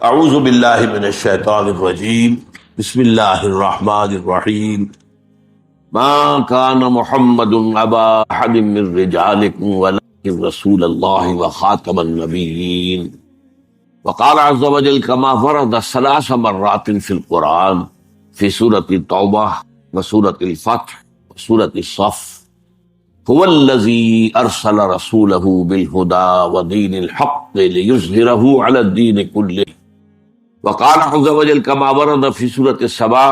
اعوذ باللہ من الشیطان الرجیم بسم اللہ الرحمن الرحیم ما کان محمد ابا احد من رجالکم ولکن رسول اللہ وخاتم النبیین وقال عز وجل كما ورد 3 مرات في القرآن في سورة التوبة وسورة الفتح وسورة الصف هو الذي أرسل رسوله بالهدى ودين الحق ليظهره على الدين كله وقال عز وجل كما ورد في سورة السبا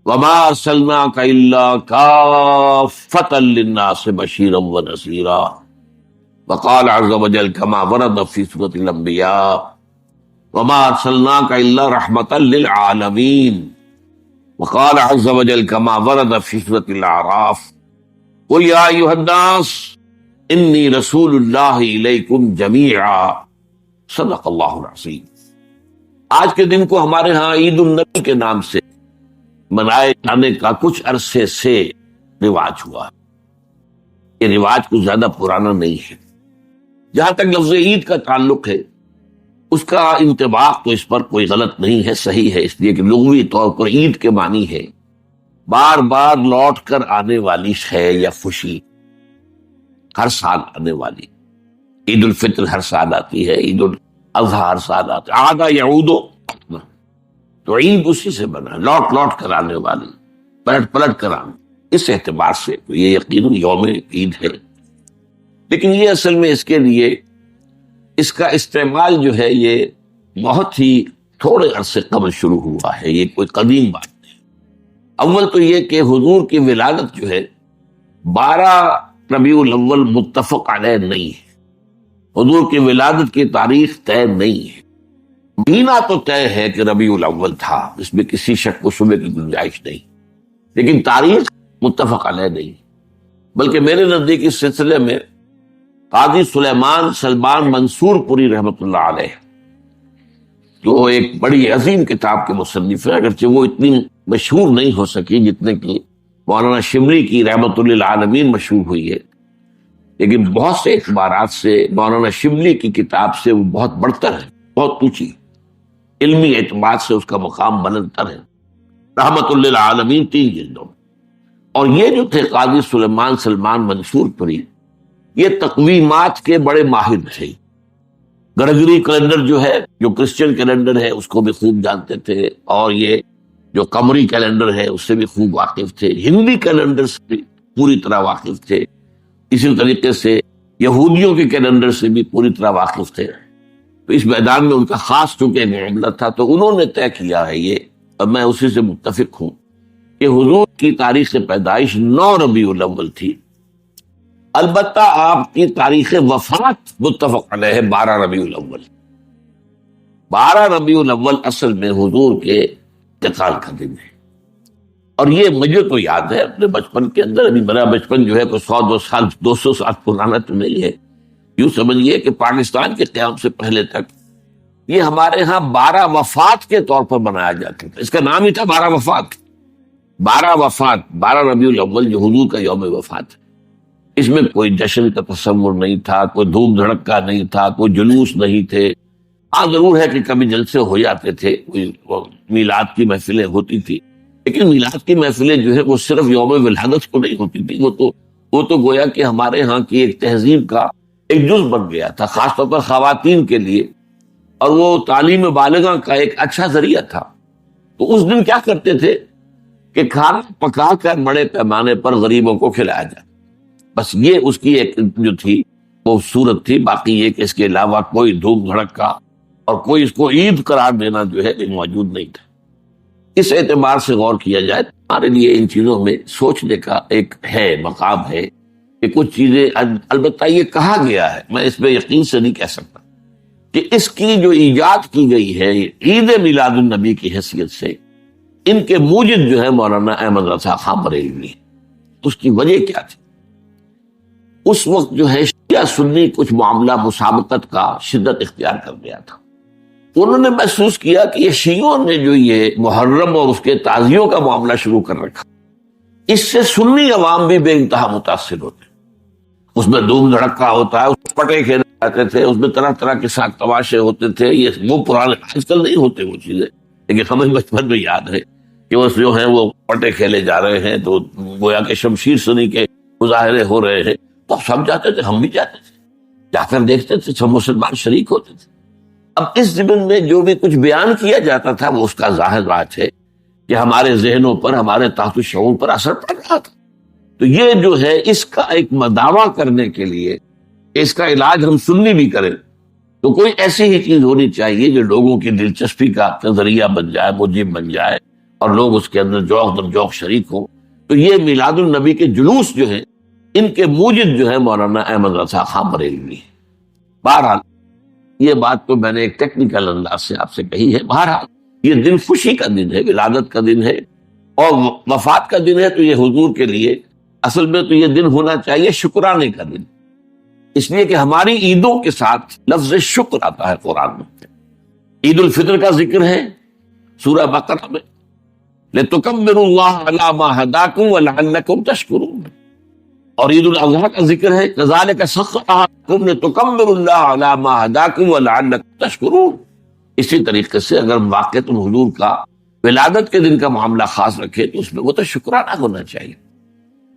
وما أرسلناك إلا كافة للناس بشيرا ونذيرا وقال عز وجل كما ورد في سورة الأنبياء وما أرسلناك إلا رحمة للعالمين وقال عز وجل كما ورد في سورة الأعراف قل يا أيها الناس إني رسول الله إليكم جميعا صدق الله العظيم۔ آج کے دن کو ہمارے ہاں عید النبی کے نام سے منائے جانے کا کچھ عرصے سے رواج ہوا ہے۔ یہ رواج کچھ زیادہ پرانا نہیں ہے۔ جہاں تک لفظ عید کا تعلق ہے اس کا انطباق تو اس پر کوئی غلط نہیں ہے، صحیح ہے، اس لیے کہ لغوی طور پر عید کے معنی ہے بار بار لوٹ کر آنے والی شے یا خوشی، ہر سال آنے والی۔ عید الفطر ہر سال آتی ہے، عید الاضحیٰ ہر سال آتی ہے، عاد یعود، تو عید اسی سے بنا، لوٹ لوٹ کر آنے والی، پلٹ پلٹ کر آنے۔ اس اعتبار سے تو یہ یقیناً یوم عید ہے، لیکن یہ اصل میں اس کے لیے اس کا استعمال جو ہے یہ بہت ہی تھوڑے عرصے قبل شروع ہوا ہے، یہ کوئی قدیم بات نہیں۔ اول تو یہ کہ حضور کی ولادت جو ہے 12 ربیع الاول متفق علیہ نہیں ہے، حضور کی ولادت کی تاریخ طے نہیں ہے۔ مہینہ تو طے ہے کہ ربیع الاول تھا، اس میں کسی شک و شبے کی گنجائش نہیں، لیکن تاریخ متفق علیہ نہیں، بلکہ میرے نزدیک اس سلسلے میں قاضی سلمان منصور پوری رحمۃ اللہ علیہ، جو ایک بڑی عظیم کتاب کے مصنف ہیں، اگرچہ وہ اتنی مشہور نہیں ہو سکی جتنے کی مولانا شمری کی رحمۃ للعالمین مشہور ہوئی ہے، لیکن بہت سے اعتبارات سے مولانا شملی کی کتاب سے وہ بہت بڑھتر ہے، بہت اونچی، علمی اعتبار سے اس کا مقام بلندتر ہے۔ رحمۃ للعالمین 3 جلدوں، اور یہ جو تھے قاضی سلمان منصور پوری، یہ تقویمات کے بڑے ماہر تھے۔ گرگری کیلنڈر جو ہے، جو کرسچن کیلنڈر ہے، اس کو بھی خوب جانتے تھے، اور یہ جو قمری کیلنڈر ہے اس سے بھی خوب واقف تھے، ہندی کیلنڈر سے بھی پوری طرح واقف تھے، اسی طریقے سے یہودیوں کے کیلنڈر سے بھی پوری طرح واقف تھے۔ تو اس میدان میں ان کا خاص چونکہ معاملہ تھا، تو انہوں نے طے کیا ہے یہ، اور میں اسی سے متفق ہوں، کہ حضور کی تاریخ پیدائش 9 ربیع الاول تھی، البتہ آپ کی تاریخ وفات متفق علیہ 12 ربیع الاول۔ 12 ربیع الاول اصل میں حضور کے انتقال کا دن ہے، اور یہ مجھے تو یاد ہے اپنے بچپن کے اندر، ابھی میرا بچپن جو ہے کوئی 200 سال پرانا تو نہیں ہے، یوں سمجھیے کہ پاکستان کے قیام سے پہلے تک یہ ہمارے ہاں 12 وفات کے طور پر منایا جاتا تھا، اس کا نام ہی تھا 12 وفات۔ 12 وفات، 12 ربیع الاول جو حضور کا یوم وفات ہے، اس میں کوئی جشن کا تصور نہیں تھا، کوئی دھوم دھڑکا نہیں تھا، کوئی جلوس نہیں تھے۔ ہاں ضرور ہے کہ کبھی جلسے ہو جاتے تھے، کوئی میلاد کی محفلیں ہوتی تھی، لیکن میلاد کی محفلیں جو ہے وہ صرف یوم ولادت کو نہیں ہوتی تھی، وہ تو گویا کہ ہمارے ہاں کی ایک تہذیب کا ایک جز بن گیا تھا، خاص طور پر خواتین کے لیے، اور وہ تعلیم بالغاں کا ایک اچھا ذریعہ تھا۔ تو اس دن کیا کرتے تھے کہ کھانا پکا کر بڑے پیمانے پر غریبوں کو کھلایا جاتا، بس یہ اس کی ایک جو تھی وہ صورت تھی، باقی یہ کہ اس کے علاوہ کوئی دھوم دھڑکا اور کوئی اس کو عید قرار دینا جو ہے یہ موجود نہیں تھا۔ اس اعتبار سے غور کیا جائے تو ہمارے لیے ان چیزوں میں سوچنے کا ایک ہے، مقام ہے، کہ کچھ چیزیں، البتہ یہ کہا گیا ہے، میں اس میں یقین سے نہیں کہہ سکتا، کہ اس کی جو ایجاد کی گئی ہے عید میلاد النبی کی حیثیت سے، ان کے موجد جو ہے مولانا احمد رضا خان بریلوی، اس کی وجہ کیا تھی؟ اس وقت جو ہے شیعہ سنی کچھ معاملہ مسابقت کا شدت اختیار کر گیا تھا۔ انہوں نے محسوس کیا کہ یہ شیعوں نے جو یہ محرم اور اس کے تعزیوں کا معاملہ شروع کر رکھا، اس سے سنی عوام بھی بے انتہا متاثر ہوتے، اس میں دھوم دھڑکا ہوتا ہے، اس پٹے کھیلے آتے تھے، اس میں طرح طرح کے ساتھ تماشے ہوتے تھے، یہ وہ پرانے آج کل نہیں ہوتے وہ چیزیں، لیکن ہمیں بچپن میں یاد ہے کہ وہ جو ہیں وہ پٹے کھیلے جا رہے ہیں تو گویا کہ شمشیر سنی کے مظاہرے ہو رہے ہیں، تو سب جاتے تھے، ہم بھی جاتے تھے، جا کر دیکھتے تھے، سب مسلمان شریک ہوتے تھے۔ اب اس ضمن میں جو بھی کچھ بیان کیا جاتا تھا وہ اس کا ظاہر بات ہے کہ ہمارے ذہنوں پر، ہمارے تحت الشعور پر اثر پڑ رہا تھا۔ تو یہ جو ہے اس کا ایک دعویٰ کرنے کے لیے، اس کا علاج ہم سنی بھی کریں تو کوئی ایسی ہی چیز ہونی چاہیے جو لوگوں کی دلچسپی کا ذریعہ بن جائے، موجب بن جائے، اور لوگ اس کے اندر ذوق در ذوق شریک ہوں۔ تو یہ میلاد النبی کے جلوس جو ہیں، ان کے موجد جو ہے مولانا احمد رضا خان بریلوی ہے۔ بہرحال یہ بات تو میں نے ایک ٹیکنیکل انداز سے آپ سے کہی ہے۔ بہرحال یہ دن خوشی کا دن ہے، ولادت کا دن ہے، اور وفات کا دن ہے، تو یہ حضور کے لیے اصل میں تو یہ دن ہونا چاہیے شکرانے کا دن، اس لیے کہ ہماری عیدوں کے ساتھ لفظ شکر آتا ہے قرآن میں۔ عید الفطر کا ذکر ہے سورہ بقرہ میں، لِتُكَبِّرُوا اللَّهَ عَلَىٰ مَا هَدَاكُمْ وَلَعَلَّكُمْ تَشْكُرُونَ، اور عید الاضحیٰ کا ذکر ہے كَذَلِكَ سَخَّرَهَا لِتُكَبِّرُوا اللَّهَ عَلَىٰ مَا هَدَاكُمْ وَلَعَلَّكُمْ تَشْكُرُونَ۔ اسی طریقے سے اگر واقعۃ الحضور کا ولادت کے دن کا معاملہ خاص رکھے تو اس میں وہ تو شکرانہ ہونا چاہیے،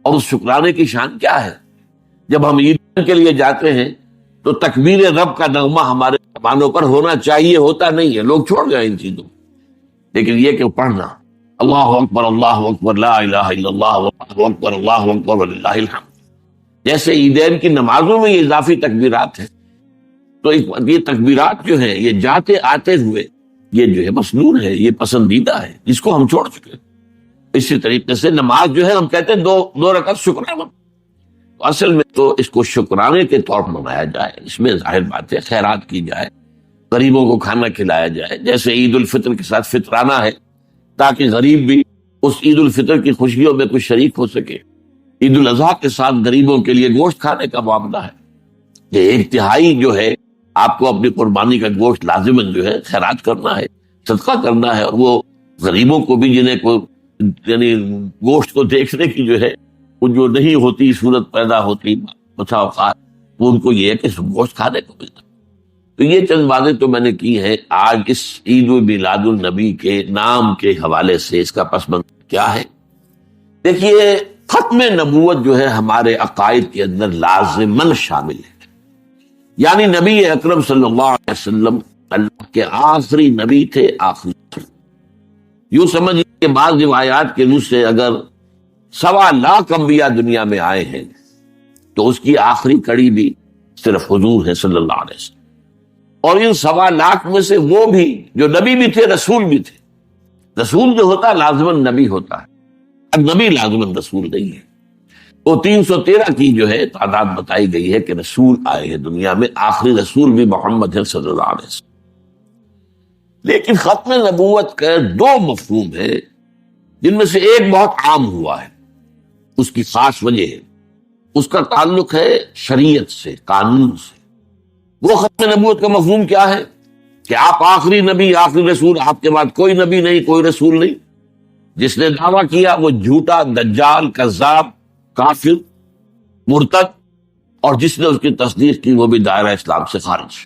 اور اس شکرانے کی شان کیا ہے؟ جب ہم عید کے لیے جاتے ہیں تو تکبیر رب کا نغمہ ہمارے زبانوں پر ہونا چاہیے، ہوتا نہیں ہے، لوگ چھوڑ گئے ان چیزوں، لیکن یہ کہ پڑھنا اللہ اکبر اللہ اکبر لا الہ الا اللہ اللہ اکبر وللہ الحمد، جیسے عیدین کی نمازوں میں یہ اضافی تکبیرات ہیں، تو یہ تکبیرات جو ہیں یہ جاتے آتے ہوئے یہ جو ہے مسنون ہے، یہ پسندیدہ ہے، جس کو ہم چھوڑ چکے۔ اسی طریقے سے نماز جو ہے ہم کہتے ہیں دو رکعت شکرانہ، تو اصل میں تو اس کو شکرانے کے طور پر منایا جائے، اس میں ظاہر بات ہے خیرات کی جائے، غریبوں کو کھانا کھلایا جائے، جیسے عید الفطر کے ساتھ فطرانہ ہے تاکہ غریب بھی اس عید الفطر کی خوشیوں میں کچھ شریک ہو سکے۔ عید الاضحیٰ کے ساتھ غریبوں کے لیے گوشت کھانے کا معاملہ ہے، یہ ایک تہائی جو ہے آپ کو اپنی قربانی کا گوشت لازماً جو ہے خیرات کرنا ہے، صدقہ کرنا ہے، اور وہ غریبوں کو بھی جنہیں کو یعنی گوشت کو دیکھنے کی جو ہے وہ جو نہیں ہوتی صورت پیدا ہوتی بسا اوقات، وہ ان کو یہ ہے کہ گوشت کھانے کو ملتا۔ تو یہ چند باتیں تو میں نے کی ہیں آج اس عید میلاد النبی کے نام کے حوالے سے، اس کا پس منظر کیا ہے۔ دیکھیے ختم نبوت جو ہے ہمارے عقائد کے اندر لازماً شامل ہے، یعنی نبی اکرم صلی اللہ علیہ وسلم اللہ کے آخری نبی تھے، آخری یوں سمجھ کہ بعض روایات کے روح سے اگر 1.25 لاکھ انبیاء دنیا میں آئے ہیں تو اس کی آخری کڑی بھی صرف حضور ہے صلی اللہ علیہ وسلم، اور ان 1.25 لاکھ میں سے وہ بھی جو نبی بھی تھے رسول بھی تھے۔ رسول جو ہوتا ہے لازماً نبی ہوتا ہے، اب نبی لازماً رسول نہیں ہے۔ وہ 313 کی جو ہے تعداد بتائی گئی ہے کہ رسول آئے ہیں دنیا میں، آخری رسول بھی محمد ہے صلی اللہ علیہ وسلم۔ لیکن ختم نبوت کا 2 مفہوم ہے جن میں سے ایک بہت عام ہوا ہے، اس کی خاص وجہ ہے، اس کا تعلق ہے شریعت سے، قانون سے۔ وہ ختم نبوت کا مفہوم کیا ہے کہ آپ آخری نبی، آخری رسول، آپ کے بعد کوئی نبی نہیں، کوئی رسول نہیں۔ جس نے دعویٰ کیا وہ جھوٹا، دجال، کذاب، کافر، مرتد، اور جس نے اس کی تصدیق کی وہ بھی دائرہ اسلام سے خارج۔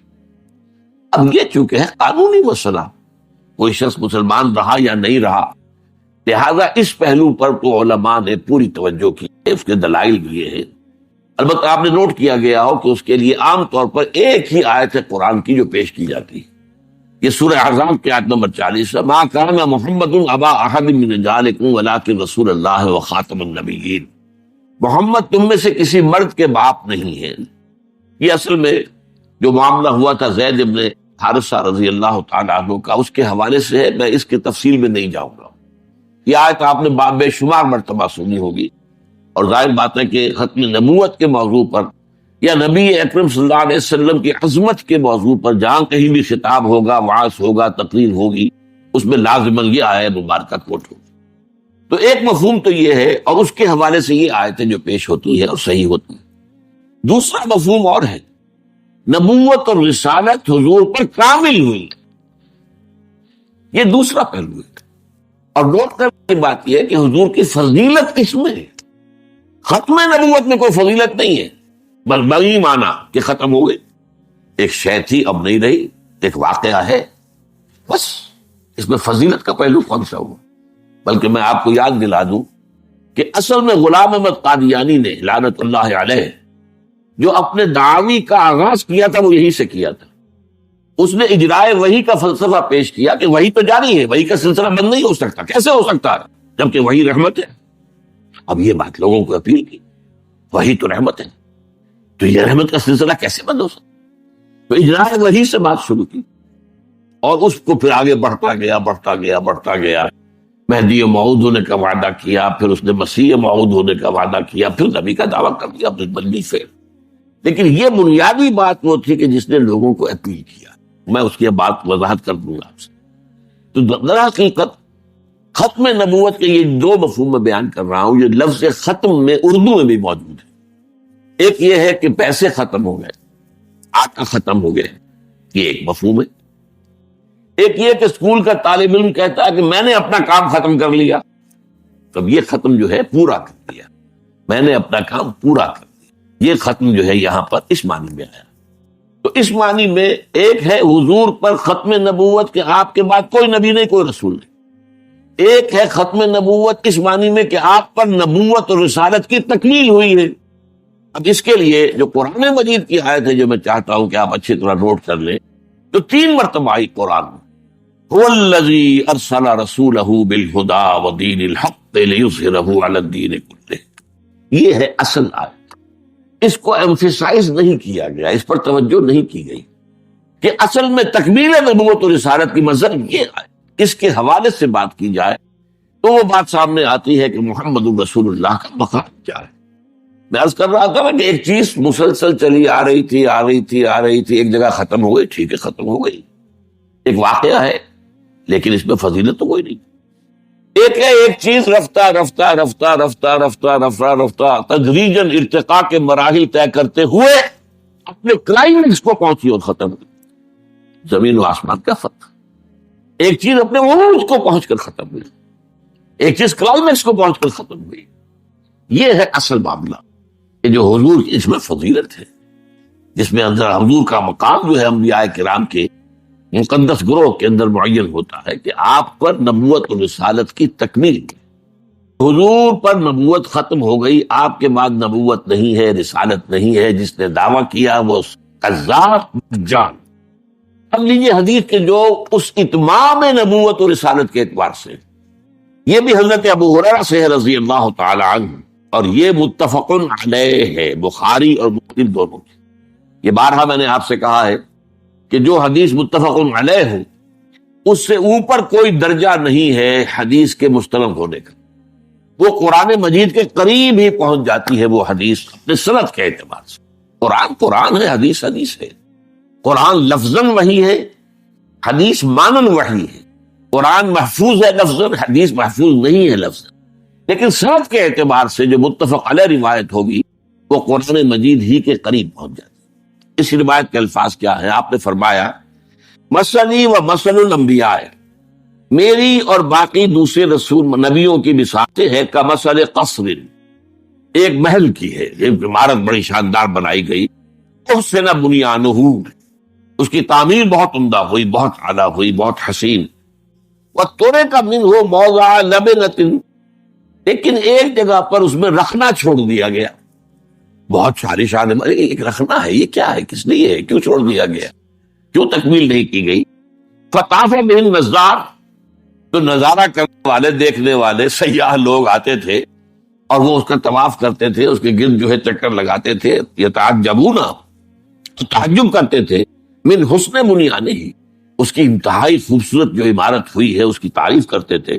اب یہ چونکہ ہے قانونی مسئلہ، کوئی شخص مسلمان رہا یا نہیں رہا، لہذا اس پہلو پر تو علماء نے پوری توجہ کی ہے، اس کے دلائل بھی یہ ہیں۔ البتہ آپ نے نوٹ کیا گیا ہو کہ اس کے لیے عام طور پر ایک ہی آیت ہے قرآن کی جو پیش کی جاتی ہے، یہ سورہ احزاب کی آیت نمبر 40 ہے، ما کان محمد ابا احد من رجالکم ولکن رسول اللہ وخاتم النبیین۔ محمد تم میں سے کسی مرد کے باپ نہیں ہے۔ یہ اصل میں جو معاملہ ہوا تھا زید ابن حارثہ رضی اللہ تعالیٰ عنہ کا، اس کے حوالے سے ہے، میں اس کی تفصیل میں نہیں جاؤں گا۔ یہ آیت آپ نے بے شمار مرتبہ سنی ہوگی، اور ظاہر بات ہے کہ ختم نبوت کے موضوع پر یا نبی اکرم صلی اللہ علیہ وسلم کی عظمت کے موضوع پر جہاں کہیں بھی خطاب ہوگا، وعظ ہوگا، تقریر ہوگی، اس میں لازماً یہ آیت مبارکہ کوٹ ہوگی۔ تو ایک مفہوم تو یہ ہے، اور اس کے حوالے سے یہ آیتیں جو پیش ہوتی ہے اور صحیح ہوتی ہے۔ دوسرا مفہوم اور ہے، نبوت اور رسالت حضور پر کامل ہوئی، یہ دوسرا پہلو ہے۔ اور نوٹ کرنے کی بات یہ ہے کہ حضور کی فضیلت کس میں ہے؟ ختم نبوت میں کوئی فضیلت نہیں ہے، بس بغی مانا کہ ختم ہو گئے، ایک شے تھی اب نہیں رہی، ایک واقعہ ہے، بس اس میں فضیلت کا پہلو کون سا ہوا؟ بلکہ میں آپ کو یاد دلا دوں کہ اصل میں غلام احمد قادیانی نے لعنت اللہ علیہ جو اپنے دعوی کا آغاز کیا تھا وہ یہی سے کیا تھا. اس نے اجرائے وحی کا فلسفہ پیش کیا کہ وحی تو جاری ہے، وحی کا سلسلہ بند نہیں ہو سکتا. کیسے ہو سکتا ہے جبکہ وحی رحمت ہے؟ اب یہ بات لوگوں کو اپیل کی، وحی تو رحمت ہے، تو یہ رحمت کا سلسلہ کیسے بند ہو سکتا؟ تو اجرائے وحی سے بات شروع کی اور اس کو پھر آگے بڑھتا گیا بڑھتا گیا بڑھتا گیا. مہدی موعود ہونے کا وعدہ کیا، پھر اس نے مسیح موعود ہونے کا وعدہ کیا، پھر نبی کا دعویٰ کر دیا، پھر بندی فیل. لیکن یہ بنیادی بات وہ تھی کہ جس نے لوگوں کو اپیل کیا. میں اس کی بات وضاحت کر دوں گا آپ سے. تو در حقیقت ختم نبوت کے یہ دو مفہوم میں بیان کر رہا ہوں. یہ لفظ ختم میں اردو میں بھی موجود ہے. ایک یہ ہے کہ پیسے ختم ہو گئے، آٹا ختم ہو گئے، یہ ایک مفہوم ہے. ایک یہ کہ اسکول کا طالب علم کہتا ہے کہ میں نے اپنا کام ختم کر لیا. تب یہ ختم جو ہے پورا کر لیا، میں نے اپنا کام پورا کر لیا. یہ ختم جو ہے یہاں پر اس معنی میں آیا. تو اس معنی میں ایک ہے حضور پر ختم نبوت کہ آپ کے بعد کوئی نبی نہیں، کوئی رسول نہیں. ایک ہے ختم نبوت اس معنی میں کہ آپ پر نبوت اور رسالت کی تکمیل ہوئی ہے. اب اس کے لیے جو قرآن مجید کی آیت ہے جو میں چاہتا ہوں کہ آپ اچھی طرح نوٹ کر لیں، تو 3 مرتبہ آئی قرآن میں. هو الذی ارسل رسولہ بالہدی ودین الحق لیظہرہ علی الدین کلہ. یہ ہے اصل آیت. اس کو ایمفیسائز نہیں کیا گیا، اس پر توجہ نہیں کی گئی کہ اصل میں تکمیل نبوت و رسالت کی مظہر یہ ہے. اس کے حوالے سے بات کی جائے تو وہ بات سامنے آتی ہے کہ محمد رسول اللہ کا مقام کیا ہے. میں عرض کر رہا تھا کہ ایک چیز مسلسل چلی آ رہی تھی، ایک جگہ ختم ہو گئی، ٹھیک ہے ختم ہو گئی، ایک واقعہ ہے، لیکن اس میں فضیلت تو کوئی نہیں. ایک ہے ایک چیز رفتہ رفتہ رفتہ رفتہ رفتہ رفتہ رفتہ تدریجاً ارتقاء کے مراحل طے کرتے ہوئے اپنے کلائمیکس کو پہنچی اور ختم ہوئی. زمین و آسمان کا فرق. ایک چیز اپنے عروج کو پہنچ کر ختم ہوئی، ایک چیز کلائمیکس کو پہنچ کر ختم ہوئی. یہ ہے اصل معاملہ کہ جو حضور کی اس میں فضیلت ہے، جس میں اندر حضور کا مقام جو ہے انبیاء کرام کے مقدس گروہ کے اندر معین ہوتا ہے کہ آپ پر نبوت و رسالت کی تکمیل. حضور پر نبوت ختم ہو گئی، آپ کے بعد نبوت نہیں ہے، رسالت نہیں ہے. جس نے دعویٰ کیا وہ قذاب جان. اب لیجیے حدیث کے جو اس اتمام نبوت و رسالت کے اعتبار سے، یہ بھی حضرت ابو ہریرہ سے ہے رضی اللہ تعالی عنہ، اور یہ متفق علیہ ہے، بخاری اور مسلم دونوں کی. یہ بارہا میں نے آپ سے کہا ہے کہ جو حدیث متفق علیہ ہو اس سے اوپر کوئی درجہ نہیں ہے حدیث کے مستند ہونے کا. وہ قرآن مجید کے قریب ہی پہنچ جاتی ہے وہ حدیث اپنے سند کے اعتبار سے. قرآن قرآن ہے، حدیث حدیث ہے. قرآن لفظاً وحی ہے، حدیث مانن وحی ہے. قرآن محفوظ ہے لفظاً، حدیث محفوظ نہیں ہے لفظاً. لیکن سند کے اعتبار سے جو متفق علیہ روایت ہوگی وہ قرآن مجید ہی کے قریب پہنچ جاتی. اس روایت کے الفاظ کیا ہیں؟ آپ نے فرمایا مثلی و مثل الانبیاء، میری اور باقی دوسرے رسول نبیوں کی مثال ہے کمثل قصر، ایک محل کی ہے، ایک عمارت بڑی شاندار بنائی گئی. احسن بنیانہ، اس کی تعمیر بہت عمدہ ہوئی، بہت اعلیٰ ہوئی، بہت حسین. وترک منہ موضع لبنۃ، لیکن ایک جگہ پر اس میں رکھنا چھوڑ دیا گیا. بہت ساری شان، ایک رکھنا ہے، یہ کیا ہے، کس لیے ہے، کیوں چھوڑ دیا گیا، کیوں تکمیل نہیں کی گئی؟ فطاف بہ النظار، تو نظارہ کرنے والے، دیکھنے والے سیاح لوگ آتے تھے اور وہ اس کا طواف کرتے تھے، اس کے گرد جو ہے چکر لگاتے تھے. یتعجبون، تعجب کرتے تھے. من حسن بنیانہ، اس کی انتہائی خوبصورت جو عمارت ہوئی ہے اس کی تعریف کرتے تھے.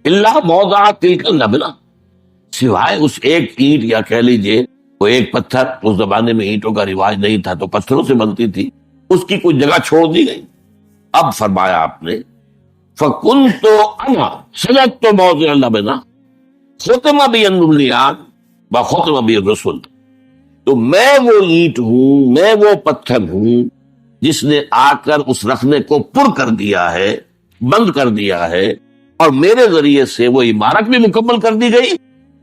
الا موضع تلک اللبنہ، سوائے اس ایک اینٹ یا کہہ لیجیے وہ ایک پتھر، اس زمانے میں اینٹوں کا رواج نہیں تھا تو پتھروں سے بنتی تھی، اس کی کوئی جگہ چھوڑ دی گئی. اب فرمایا آپ نے فَكُنْتُ أَنَا سَجَدْتُ مَوْضِعَ اللَّبْنَةِ خُتِمَ بِي النُّبْوَّةُ وَخُتِمَ بِي الرُّسُلُ، تو میں وہ اینٹ ہوں، میں وہ پتھر ہوں جس نے آ کر اس رکھنے کو پر کر دیا ہے، بند کر دیا ہے، اور میرے ذریعے سے وہ عمارت بھی مکمل کر دی گئی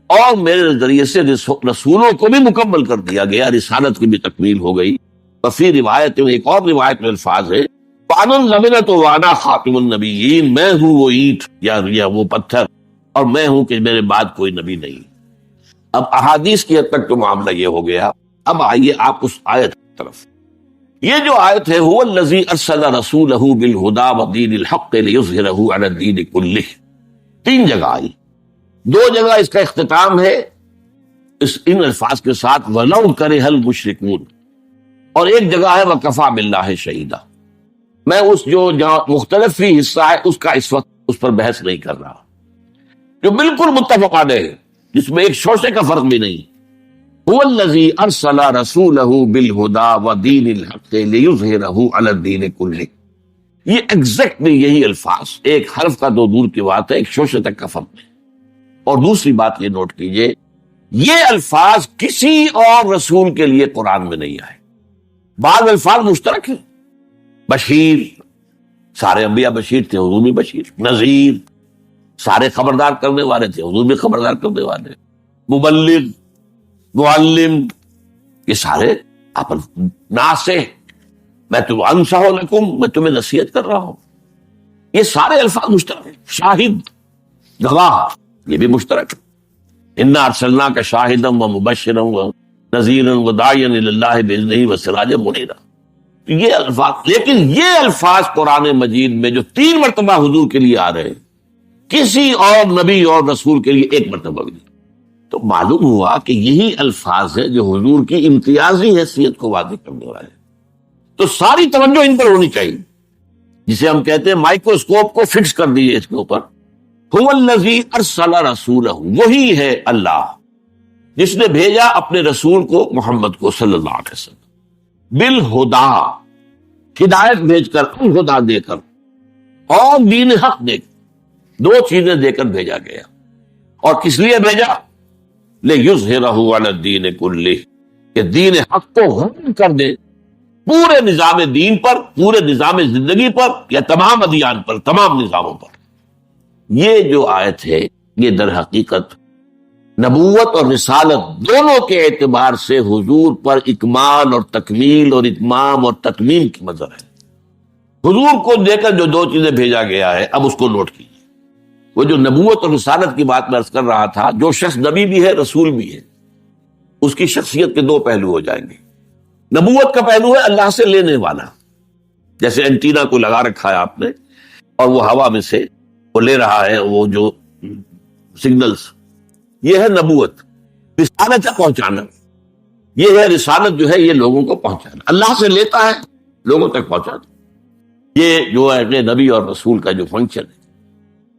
اور میرے ذریعے سے رسولوں کو بھی مکمل کر دیا گیا، رسالت کی بھی تکمیل ہو گئی. وفی روایت میں، ایک اور روایت میں الفاظ ہے وَأَنَا النَّبِلَةُ وَأَنَا خَاتِمُ النَّبِيِّينَ، میں ہوں وہ اینٹ یا وہ پتھر اور میں ہوں کہ میرے بعد کوئی نبی نہیں۔ اب احادیث کی حد تک تو معاملہ یہ ہو گیا، اب آئیے آپ اس آیت کی طرف۔ یہ جو آیت ہے هو الذی ارسل رسولہ بالہدی ودین الحق لیظہرہ علی الدین کلہ، تین جگہ آئی، دو جگہ اس کا اختتام ہے ان الفاظ کے ساتھ وَلَوْ كَرِهَ الْمُشْرِكُونَ، اور ایک جگہ ہے وَكَفَى بِاللَّهِ شَهِيدًا۔ میں اس جو مختلف فی حصہ ہے اس کا اس وقت اس پر بحث نہیں کر رہا، جو بالکل متفق علیہ ہے، جس میں ایک شوشے کا فرق بھی نہیں۔ هو الذی ارسل رسولہ بالہدی ودین الحق لیظہرہ علی الدین کلہ، یہ ایگزیکٹلی یہی الفاظ، ایک حرف کا دو دور کی بات ہے، ایک شوشے تک کا فرق ہے۔ اور دوسری بات یہ نوٹ کیجئے، یہ الفاظ کسی اور رسول کے لیے قرآن میں نہیں آئے۔ بعض الفاظ مشترک ہیں، بشیر، سارے انبیاء بشیر تھے، حضور بھی بشیر، نذیر، سارے خبردار کرنے والے تھے، حضور بھی خبردار کرنے والے، مبلغ، معلم، یہ سارے ناصح، میں تم انصح لکم، میں تمہیں نصیحت کر رہا ہوں، یہ سارے الفاظ مشترک ہیں۔ شاہد، گواہ، یہ بھی مشترک ہے، انا ارسلناک شاہدا ومبشرا ونذیرا وداعیا الی اللہ باذنہ وسراجا منیرا، یہ الفاظ، لیکن یہ الفاظ قرآن مجید میں جو تین مرتبہ حضور کے لیے آ رہے ہیں، کسی اور نبی اور رسول کے لیے ایک مرتبہ بھی نہیں، تو معلوم ہوا کہ یہی الفاظ ہیں جو حضور کی امتیازی حیثیت کو واضح کرنے والے ہیں۔ تو ساری توجہ ان پر ہونی چاہیے، جسے ہم کہتے ہیں مائکروسکوپ کو فکس کر دیجیے اس کے اوپر۔ هو الذی ارسل رسولہ، وہی ہے اللہ جس نے بھیجا اپنے رسول کو، محمد کو صلی اللہ علیہ وسلم، بالہدا، ہدایت بھیج کر، الہدا دے کر، اور دین حق دے کر، دو چیزیں دے کر بھیجا گیا۔ اور کس لیے بھیجا؟ لیظہرہ علی الدین کلہ، کہ دین حق کو غالب کر دے پورے نظام دین پر، پورے نظام زندگی پر، یا تمام ادیان پر، تمام نظاموں پر۔ یہ جو آیت ہے یہ در حقیقت نبوت اور رسالت دونوں کے اعتبار سے حضور پر اکمال اور تکمیل اور اتمام اور تتمیم کی مظہر ہے۔ حضور کو دے کر جو دو چیزیں بھیجا گیا ہے، اب اس کو نوٹ کیجیے۔ وہ جو نبوت اور رسالت کی بات میں عرض کر رہا تھا، جو شخص نبی بھی ہے رسول بھی ہے، اس کی شخصیت کے دو پہلو ہو جائیں گے۔ نبوت کا پہلو ہے اللہ سے لینے والا، جیسے اینٹینا کو لگا رکھا ہے آپ نے اور وہ ہوا میں سے وہ لے رہا ہے وہ جو سگنلز، یہ ہے نبوت۔ رسالت ہے پہنچانا، یہ ہے رسالت جو ہے یہ لوگوں کو پہنچانا، اللہ سے لیتا ہے لوگوں تک پہنچانا، یہ جو ہے نبی اور رسول کا جو فنکشن ہے۔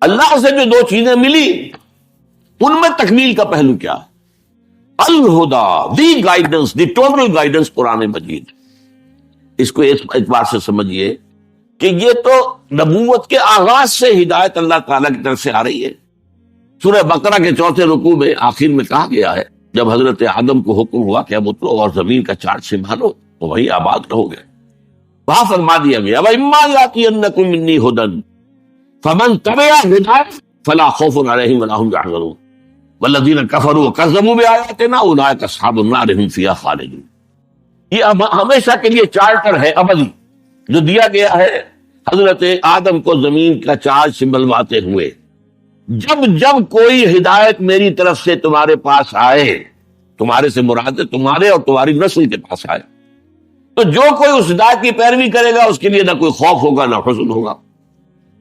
اللہ سے جو دو چیزیں ملی ان میں تکمیل کا پہلو کیا ہے؟ الہدا، the guidance, the total guidance قرآن مجید۔ اس کو اس اعتبار سے سمجھیے کہ یہ تو نبوت کے آغاز سے ہدایت اللہ تعالیٰ کی طرف سے آ رہی ہے۔ سورہ بقرہ کے چوتھے رکوع میں آخر میں کہا گیا ہے، جب حضرت آدم کو حکم ہوا کہ اب اترو اور زمین کا چارج سنبھالو تو وہی آباد رہو گے، وہاں فرما دیا گیا وَإِمَّا يَأْتِيَنَّكُم مِّنِّي هُدًى فَمَن تَبِعَ هُدَايَ فَلَا خَوْفٌ عَلَيْهِمْ وَلَا هُمْ يَحْزَنُونَ وَالَّذِينَ كَفَرُوا وَكَذَّبُوا بِآيَاتِنَا أُولَٰئِكَ أَصْحَابُ النَّارِ هُمْ فِيهَا خَالِدُونَ۔ یہ ہمیشہ کے لیے چارٹر ہے ابدی جو دیا گیا ہے حضرت آدم کو زمین کا چارج سنبھلواتے ہوئے۔ جب جب کوئی ہدایت میری طرف سے تمہارے پاس آئے، تمہارے سے مراد ہے تمہارے اور تمہاری نسل کے پاس آئے، تو جو کوئی اس ہدایت کی پیروی کرے گا اس کے لیے نہ کوئی خوف ہوگا نہ حزن ہوگا،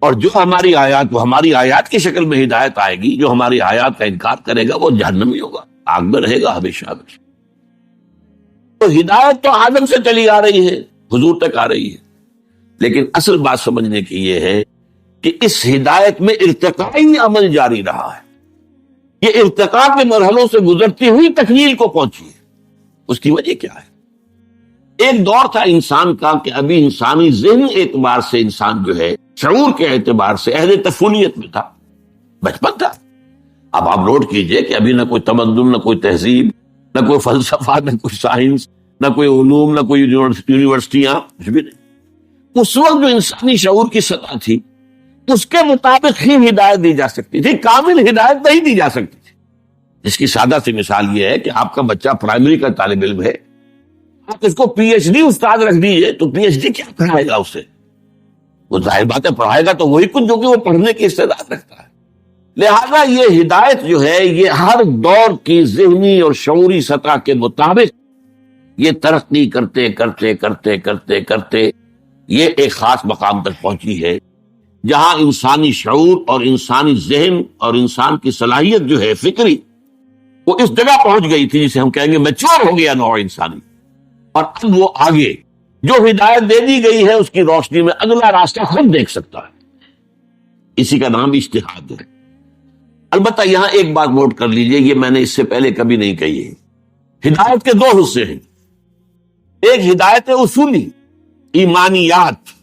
اور جو ہماری آیات، وہ ہماری آیات کی شکل میں ہدایت آئے گی، جو ہماری آیات کا انکار کرے گا وہ جہنمی ہوگا، آگ میں رہے گا ہمیشہ ہمیشہ۔ تو ہدایت تو آدم سے چلی آ رہی ہے، حضور تک آ رہی ہے، لیکن اصل بات سمجھنے کی یہ ہے کہ اس ہدایت میں ارتقائی عمل جاری رہا ہے، یہ ارتقاء کے مرحلوں سے گزرتی ہوئی تکمیل کو پہنچی ہے۔ اس کی وجہ کیا ہے؟ ایک دور تھا انسان کا کہ ابھی انسانی ذہنی اعتبار سے انسان جو ہے شعور کے اعتبار سے عہد طفولیت میں تھا، بچپن تھا۔ اب آپ نوٹ کیجئے کہ ابھی نہ کوئی تمدن، نہ کوئی تہذیب، نہ کوئی فلسفہ، نہ کوئی سائنس، نہ کوئی علوم، نہ کوئی یونیورسٹیاں، کچھ بھی نہیں۔ اس وقت جو انسانی شعور کی سطح تھی اس کے مطابق ہی ہدایت دی جا سکتی تھی، کامل ہدایت نہیں دی جا سکتی تھی۔ اس کی سادہ سی مثال یہ ہے کہ آپ کا بچہ پرائمری کا طالب علم ہے، آپ اس کو پی ایچ ڈی استاد رکھ دیجیے تو پی ایچ ڈی کیا پڑھائے گا اسے؟ وہ ظاہر بات ہے پڑھائے گا تو وہی کچھ جو کہ وہ پڑھنے کی استعداد رکھتا ہے۔ لہذا یہ ہدایت جو ہے یہ ہر دور کی ذہنی اور شعوری سطح کے مطابق یہ ترقی کرتے کرتے کرتے کرتے کرتے یہ ایک خاص مقام تک پہنچی ہے جہاں انسانی شعور اور انسانی ذہن اور انسان کی صلاحیت جو ہے فکری وہ اس جگہ پہنچ گئی تھی جسے ہم کہیں گے میچور ہو گیا نوع انسانی، اور اب وہ آگے جو ہدایت دے دی گئی ہے اس کی روشنی میں اگلا راستہ خود دیکھ سکتا ہے۔ اسی کا نام اجتہاد ہے۔ البتہ یہاں ایک بات نوٹ کر لیجئے، یہ میں نے اس سے پہلے کبھی نہیں کہی ہے۔ ہدایت کے دو حصے ہیں، ایک ہدایت اصولی ایمانیات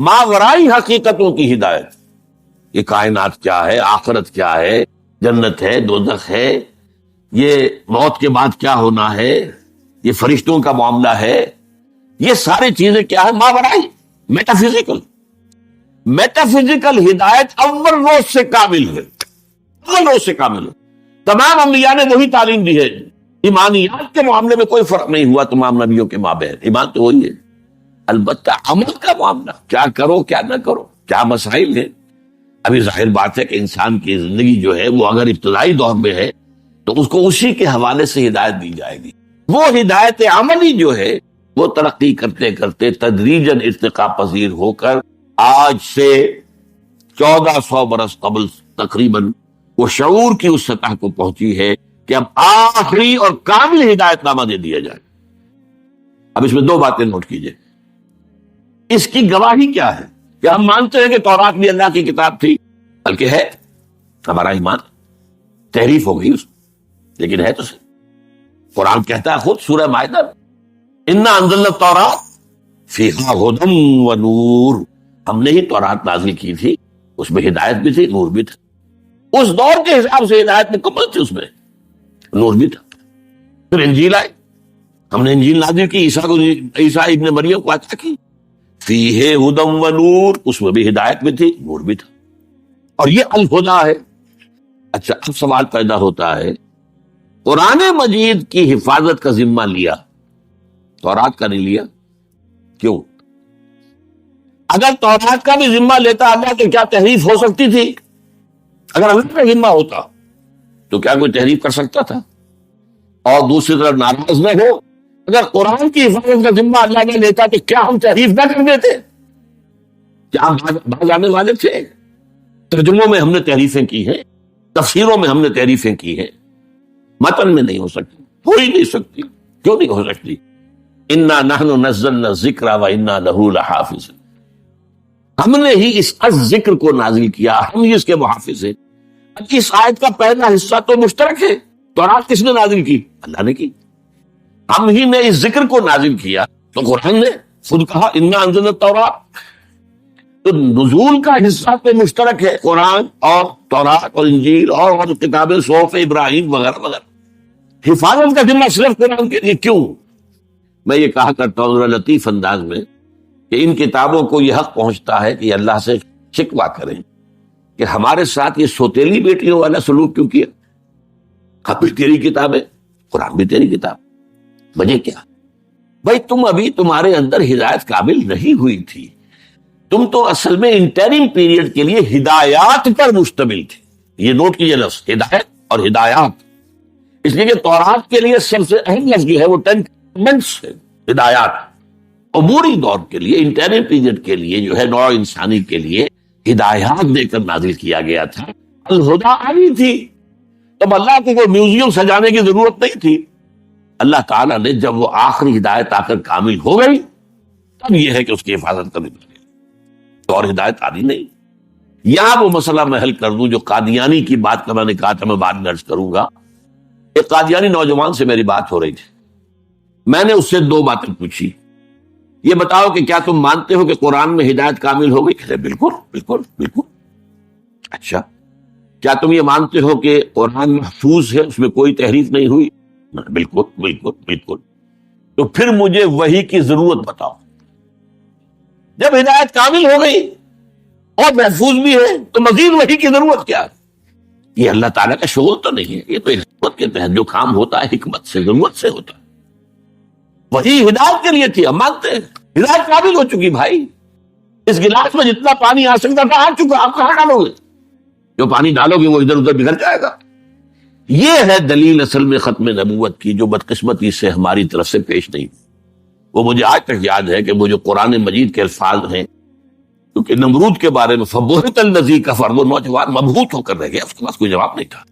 ماورائی حقیقتوں کی ہدایت، یہ کائنات کیا ہے، آخرت کیا ہے، جنت ہے، دوزخ ہے، یہ موت کے بعد کیا ہونا ہے، یہ فرشتوں کا معاملہ ہے، یہ ساری چیزیں کیا ہے، ماورائی میٹافزیکل۔ میٹافزیکل ہدایت اول روز سے کامل ہے، اول روز سے کامل ہے۔ تمام انبیاء نے وہی تعلیم دی ہے، ایمانیات کے معاملے میں کوئی فرق نہیں ہوا تمام نبیوں کے مابین، ایمان تو وہی ہے۔ البتہ عمل کا معاملہ، کیا کرو کیا نہ کرو، کیا مسائل ہیں۔ ابھی ظاہر بات ہے کہ انسان کی زندگی جو ہے وہ اگر ابتدائی دور میں ہے تو اس کو اسی کے حوالے سے ہدایت دی جائے گی۔ وہ ہدایت عملی جو ہے وہ ترقی کرتے کرتے تدریجاً ارتقا پذیر ہو کر آج سے 1400 برس قبل تقریباً وہ شعور کی اس سطح کو پہنچی ہے کہ اب آخری اور کامل ہدایت نامہ دے دیا جائے۔ اب اس میں دو باتیں نوٹ کیجئے۔ اس کی گواہی کیا ہے کہ ہم مانتے ہیں کہ تورات بھی اللہ کی کتاب تھی، بلکہ ہے ہمارا ایمان، تحریف ہو گئی اس میں، لیکن ہے تو صحیح۔ قرآن کہتا ہے خود سورہ مائدہ انا انزلنا التوراۃ فیہا ھدی و نور، ہم نے ہی تورات نازل کی تھی، اس میں ہدایت بھی تھی، نور بھی تھا۔ اس دور کے حساب سے ہدایت مکمل تھی، اس میں نور بھی تھا۔ پھر انجیل آئی، ہم نے انجیل نازل کی، عیسیٰ ابن مریم کو عطا کی، فیہ ھدی و نور، اس میں بھی ہدایت بھی تھی، نور بھی تھا، اور یہ الہدیٰ ہے۔ اچھا اب سوال پیدا ہوتا ہے، قرآن مجید کی حفاظت کا ذمہ لیا، تورات کا نہیں لیا، کیوں؟ اگر تورات کا بھی ذمہ لیتا اللہ تو کیا تحریف ہو سکتی تھی؟ اگر اللہ کا ذمہ ہوتا تو کیا کوئی تحریف کر سکتا تھا؟ اور دوسری طرف ناراض نہ ہو، اگر قرآن کی حفاظت کا ذمہ اللہ نے لیتا تو کیا ہم تحریف نہ کر دیتے؟ کیا ہم باز آنے والے تھے؟ ترجموں میں ہم نے تحریفیں کی ہیں، تفسیروں میں ہم نے تحریفیں کی ہیں، متن میں نہیں ہو سکتی، ہو ہی نہیں سکتی۔ کیوں نہیں ہو سکتی؟ انا نحن نزلنا الذکر و انا لہ لحافظ، ہم نے ہی اس ذکر کو نازل کیا، ہم ہی اس کے محافظ ہیں۔ اب اس آیت کا پہلا حصہ تو مشترک ہے، تورات کس نے نازل کی؟ اللہ نے کی، ہم ہی نے اس ذکر کو نازل کیا، تو قرآن نے خود کہا انا انزلنا التوراۃ، تو نزول کا حصہ تو مشترک ہے، قرآن اور تورات اور انجیل اور کتابیں صحف ابراہیم وغیرہ وغیرہ۔ حفاظت کا ذمہ صرف قرآن کے لیے کیوں؟ میں یہ کہا کرتا ہوں ذرا لطیف انداز میں کہ ان کتابوں کو یہ حق پہنچتا ہے کہ یہ اللہ سے شکوہ کریں کہ ہمارے ساتھ یہ سوتیلی بیٹیوں والا سلوک کیوں کیا؟ اب بھی تیری کتاب ہے، قرآن بھی تیری کتاب، وجہ کیا؟ بھائی تم ابھی تمہارے اندر ہدایت کامل نہیں ہوئی تھی، تم تو اصل میں انٹرم پیریڈ کے لیے ہدایات پر مشتمل تھی۔ یہ نوٹ کیجئے لفظ ہدایت اور ہدایات، اس لیے کہ تورات کے لیے سب سے اہم لفظ جو ہے وہ 10 commandments ہے، ہدایات۔ عبوری دور کے لیے، انٹرم پیریڈ کے لیے جو ہے نوع انسانی کے لیے ہدایات دے کر نازل کیا گیا تھا، الہدیٰ آنی تھی۔ تب اللہ کو کوئی میوزیم سجانے کی ضرورت نہیں تھی۔ اللہ تعالیٰ نے جب وہ آخری ہدایت آ کر کامل ہو گئی تب یہ ہے کہ اس کی حفاظت کرنی پڑی، اور ہدایت آنی نہیں۔ یہاں وہ مسئلہ میں حل کر دوں جو قادیانی کی بات کا میں نے کہا تھا، میں بعد میں عرض کروں گا۔ ایک قادیانی نوجوان سے میری بات ہو رہی تھی، میں نے اس سے دو باتیں پوچھی، یہ بتاؤ کہ کیا تم مانتے ہو کہ قرآن میں ہدایت کامل ہو گئی؟ کہتے بالکل بالکل بالکل۔ اچھا کیا تم یہ مانتے ہو کہ قرآن محفوظ ہے، اس میں کوئی تحریف نہیں ہوئی؟ بالکل بالکل بالکل۔ تو پھر مجھے وحی کی ضرورت بتاؤ، جب ہدایت کامل ہو گئی اور محفوظ بھی ہے تو مزید وحی کی ضرورت کیا؟ یہ اللہ تعالیٰ کا شغل تو نہیں ہے، یہ تو حکمت کے تحت جو کام ہوتا ہے حکمت سے، ضرورت سے ہوتا ہے۔ وہی ہدایت کے لیے تھی، ہم مانتے ہیں ہدایت قابل ہو چکی بھائی، اس گلاس میں جتنا پانی آ سکتا تھا آ چکا، آپ کہاں ڈالو گے؟ جو پانی ڈالو گے وہ ادھر ادھر بگڑ جائے گا۔ یہ ہے دلیل اصل میں ختم نبوت کی، جو بدقسمتی سے ہماری طرف سے پیش نہیں۔ وہ مجھے آج تک یاد ہے کہ وہ جو قرآن مجید کے الفاظ ہیں، کیونکہ نمرود کے بارے میں فبہت الذی کفر، وہ نوجوان مبہوت ہو کر رہ گیا، اس کے پاس کوئی جواب نہیں تھا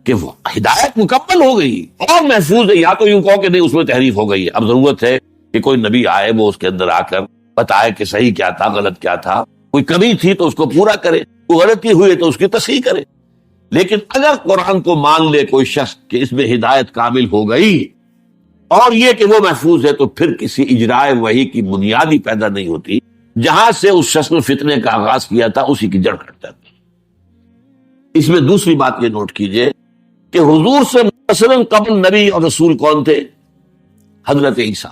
کہ وہ ہدایت مکمل ہو گئی اور محفوظ ہے، یا تو یوں کہو کہ نہیں اس میں تحریف ہو گئی ہے، اب ضرورت ہے کہ کوئی نبی آئے، وہ اس کے اندر آ کر بتائے کہ صحیح کیا تھا، غلط کیا تھا، کوئی کمی تھی تو اس کو پورا کرے، کوئی غلطی ہوئی تو اس کی تصحیح کرے۔ لیکن اگر قرآن کو مان لے کوئی شخص کہ اس میں ہدایت کامل ہو گئی اور یہ کہ وہ محفوظ ہے، تو پھر کسی اجراء وحی کی بنیاد ہی پیدا نہیں ہوتی، جہاں سے اس شخص نے فتنے کا آغاز کیا تھا اسی کی جڑ کٹ جاتی۔ اس میں دوسری بات یہ نوٹ کیجئے کہ حضور سے مثلاً قبل نبی اور رسول کون تھے؟ حضرت عیسیٰ۔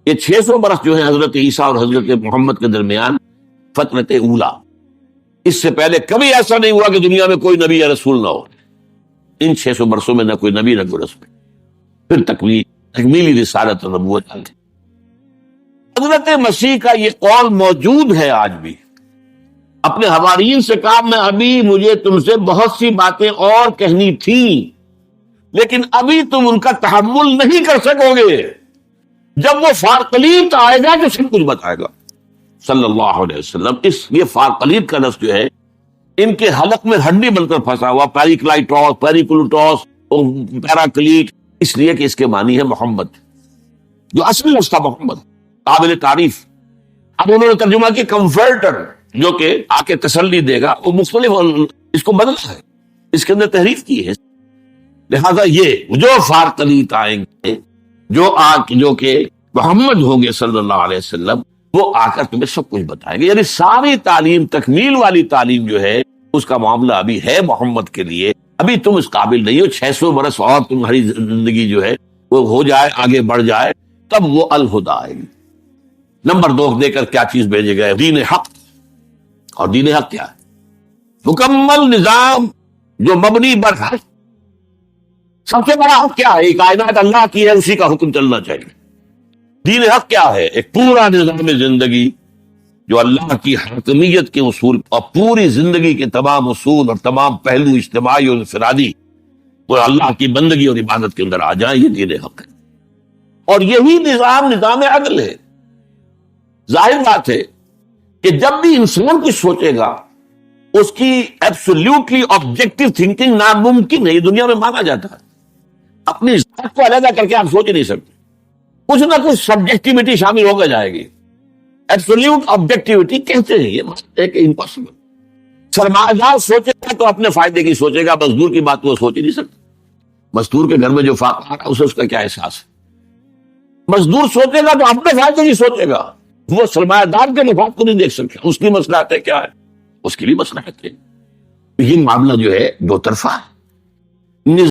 یہ 600 برس جو ہے حضرت عیسیٰ اور حضرت محمد کے درمیان فترت اولا، اس سے پہلے کبھی ایسا نہیں ہوا کہ دنیا میں کوئی نبی یا رسول نہ ہو۔ ان 600 برسوں میں نہ کوئی نبی نہ کوئی رسول، پھر تکمیلی رسالت اور نبوت آتی۔ حضرت مسیح کا یہ قول موجود ہے آج بھی، اپنے حواریین سے کہا میں ابھی مجھے تم سے بہت سی باتیں اور کہنی تھی، لیکن ابھی تم ان کا تحمل نہیں کر سکو گے، جب وہ فارقلیب آئے گا تو سب کچھ بتائے گا صلی اللہ علیہ وسلم۔ یہ فارقلیب کا لفظ جو ہے ان کے حلق میں ہڈی بن کر پھنسا ہوا، پیریکلائٹوس، پیریکلوٹوس، پیراکلیٹ، اس لیے کہ اس کے معنی ہے محمد، جو اصل لفظ تھا محمد، قابل تعریف۔ اب انہوں نے ترجمہ کی کمفرٹر، جو کہ آ کے تسلی دے گا، وہ مختلف اس کو بدلا ہے، اس کے اندر تحریف کی ہے۔ لہذا یہ جو فارقلیت آئیں گے، جو کہ محمد ہوں گے صلی اللہ علیہ وسلم، وہ آ کر تمہیں سب کچھ بتائیں گے۔ یعنی ساری تعلیم، تکمیل والی تعلیم جو ہے، اس کا معاملہ ابھی ہے محمد کے لیے، ابھی تم اس قابل نہیں ہو۔ 600 برس اور تمہاری زندگی جو ہے وہ ہو جائے، آگے بڑھ جائے، تب وہ الہدا آئے گی۔ نمبر 2 دے کر کیا چیز بھیجے گئے؟ دین حق۔ اور دین حق کیا ہے؟ مکمل نظام جو مبنی بر حق۔ سب سے بڑا حق کیا ہے؟ یہ کائنات اللہ کی ہے، اسی کا حکم چلنا چاہیے۔ دین حق کیا ہے؟ ایک پورا نظام زندگی جو اللہ کی حاکمیت کے اصول اور پوری زندگی کے تمام اصول اور تمام پہلو اجتماعی اور انفرادی وہ اللہ کی بندگی اور عبادت کے اندر آ جائیں، یہ دین حق ہے۔ اور یہی نظام عدل ہے۔ ظاہر بات ہے کہ جب بھی انسان کچھ سوچے گا، اس کی ایبسولوٹلی آبجیکٹو تھنکنگ ناممکن ہے، یہ دنیا میں مانا جاتا ہے۔ اپنی ذات کو علیحدہ کر کے آپ سوچ نہیں سکتے، کچھ نہ کچھ سبجیکٹیوٹی شامل ہو کر جائے گی۔ ایبسولوٹ آبجیکٹیوٹی کہتے ہیں، یہ مسئلہ ہے کہ امپاسبل۔ سرمایہ دار سوچے گا تو اپنے فائدے کی سوچے گا، مزدور کی بات وہ سوچ ہی نہیں سکتا۔ مزدور کے گھر میں جو فاقہ آ رہا ہے اسے اس کا کیا احساس ہے؟ مزدور سوچے گا تو اپنے فائدے کی سوچے گا، وہ سرمایہ دار کے مفاد کو نہیں دیکھ سکتا، اس کی مصلحت ہے کیا ہے، اس کی بھی مصلحت ہے۔ یہ معاملہ جو ہے دو طرفہ ہے۔